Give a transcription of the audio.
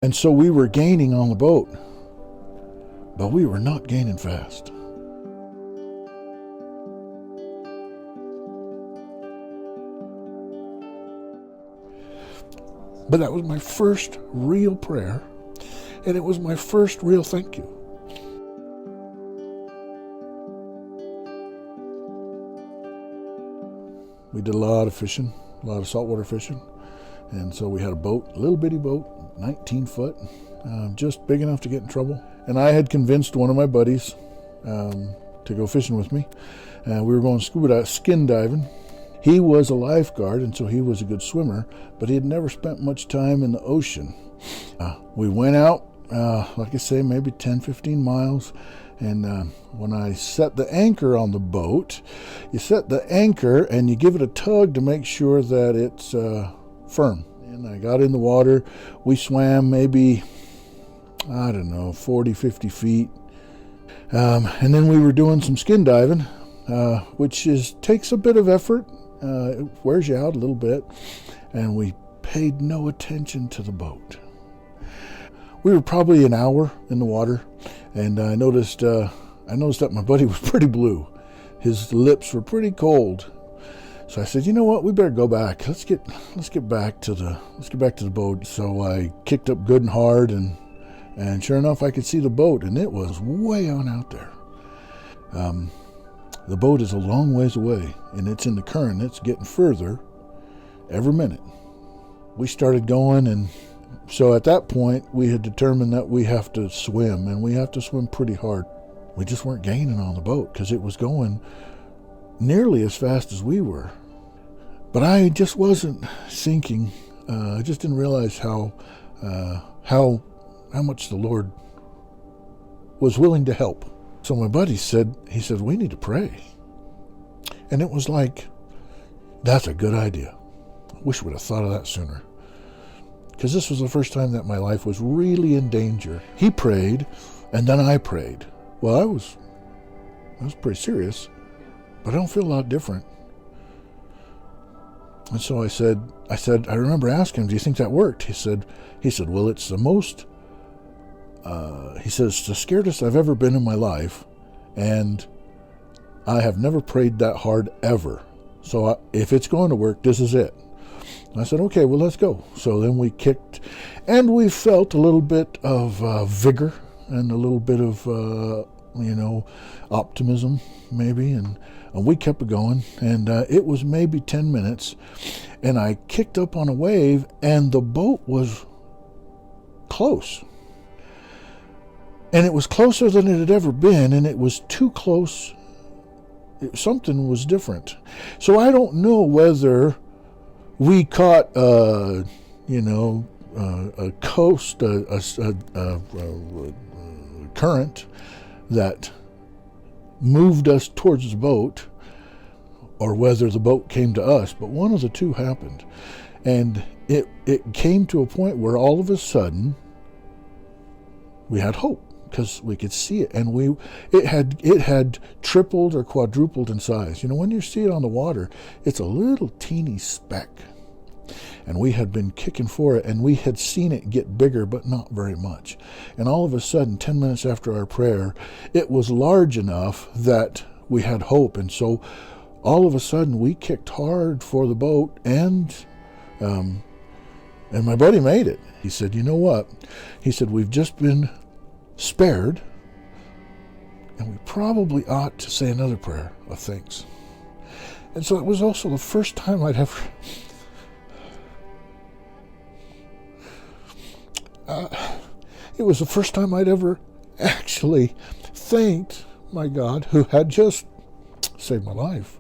And so we were gaining on the boat, but we were not gaining fast. But that was my first real prayer, and it was my first real thank you. We did a lot of fishing, a lot of saltwater fishing, and so we had a boat, a little bitty boat, 19 foot, just big enough to get in trouble. And I had convinced one of my buddies to go fishing with me. We were going skin diving. He was a lifeguard, and so he was a good swimmer, but he had never spent much time in the ocean. We went out, like I say, maybe 10, 15 miles, and when I set the anchor on the boat, you set the anchor and you give it a tug to make sure that it's firm. And I got in the water. We swam maybe, 40, 50 feet. And then we were doing some skin diving, which takes a bit of effort. It wears you out a little bit, and we paid no attention to the boat. We were probably an hour in the water, and I noticed that my buddy was pretty blue. His lips were pretty cold. So I said, you know what, we better go back. Let's get back to the boat. So I kicked up good and hard, and sure enough, I could see the boat, and it was way on out there. The boat is a long ways away, and it's in the current. It's getting further every minute. We started going, and so at that point, we had determined that we have to swim, and we have to swim pretty hard. We just weren't gaining on the boat because it was going nearly as fast as we were. But I just wasn't sinking. I just didn't realize how much the Lord was willing to help. So my buddy said, we need to pray. And it was like, that's a good idea. I wish we'd have thought of that sooner. Because this was the first time that my life was really in danger. He prayed, and then I prayed. Well, I was pretty serious, but I don't feel a lot different. And so I said, I remember asking him, do you think that worked? He said, well, it's the most, he said, it's the scariest I've ever been in my life, and I have never prayed that hard ever. So if it's going to work, this is it. I said, okay, well, let's go. So then we kicked, and we felt a little bit of vigor and a little bit of, optimism, maybe, and we kept going, and it was maybe 10 minutes, and I kicked up on a wave, and the boat was close. And it was closer than it had ever been, and it was too close. Something was different. So I don't know whether we caught, a coast, a current that moved us towards the boat, or whether the boat came to us, but one of the two happened. And it came to a point where all of a sudden we had hope, because we could see it, and it had tripled or quadrupled in size. When you see it on the water, it's a little teeny speck. And we had been kicking for it, and we had seen it get bigger, but not very much. And all of a sudden, 10 minutes after our prayer, it was large enough that we had hope. And so all of a sudden, we kicked hard for the boat, and my buddy made it. He said, you know what? He said, we've just been spared, and we probably ought to say another prayer of thanks. And so it was also the first time I'd ever... it was the first time I'd ever actually thanked my God, who had just saved my life.